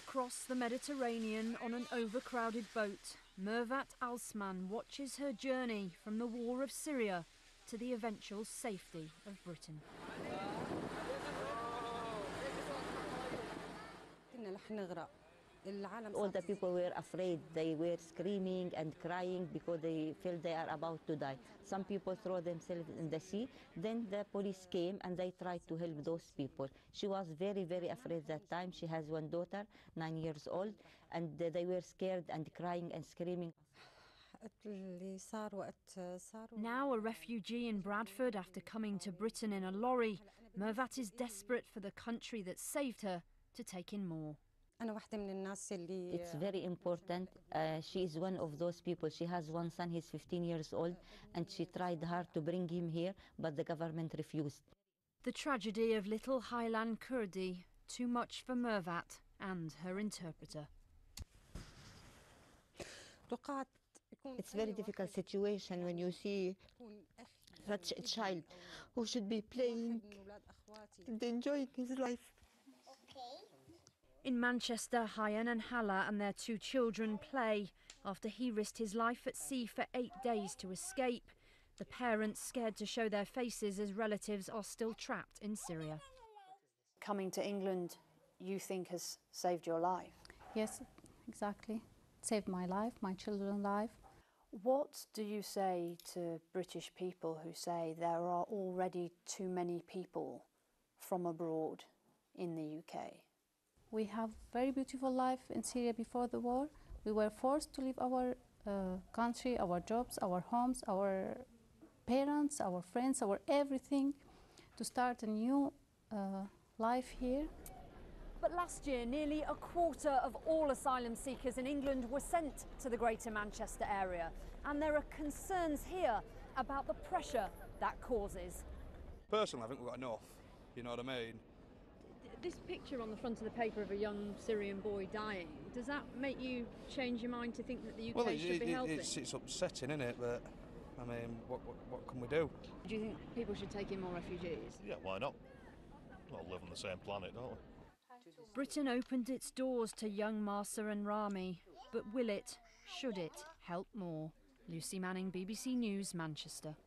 Across the Mediterranean on an overcrowded boat, Mervat Alsman watches her journey from the war of Syria to the eventual safety of Britain. All the people were afraid. They were screaming and crying because they felt they are about to die. Some people throw themselves in the sea. Then the police came and they tried to help those people. She was very, very afraid that time. She has one daughter, 9 years old, and they were scared and crying and screaming. Now a refugee in Bradford after coming to Britain in a lorry, Mervat is desperate for the country that saved her to take in more. It's very important. She is one of those people. She has one son, he's 15 years old, and she tried hard to bring him here, but the government refused. The tragedy of little Haylan Kurdi, too much for Mervat and her interpreter. It's a very difficult situation when you see such a child who should be playing and enjoying his life. In Manchester, Hayan and Hala and their 2 children play after he risked his life at sea for 8 days to escape. The parents scared to show their faces as relatives are still trapped in Syria. Coming to England, you think has saved your life? Yes, exactly. Saved my life, my children's life. What do you say to British people who say there are already too many people from abroad in the UK? We have very beautiful life in Syria before the war. We were forced to leave our country, our jobs, our homes, our parents, our friends, our everything, to start a new life here. But last year, nearly a quarter of all asylum seekers in England were sent to the Greater Manchester area. And there are concerns here about the pressure that causes. Personally, I think we've got enough, you know what I mean? This picture on the front of the paper of a young Syrian boy dying, does that make you change your mind to think that the UK should be helping? It's upsetting, isn't it? But, I mean, what can we do? Do you think people should take in more refugees? Yeah, why not? We all live on the same planet, don't we? Britain opened its doors to young Marsa and Rami, but will it, should it, help more? Lucy Manning, BBC News, Manchester.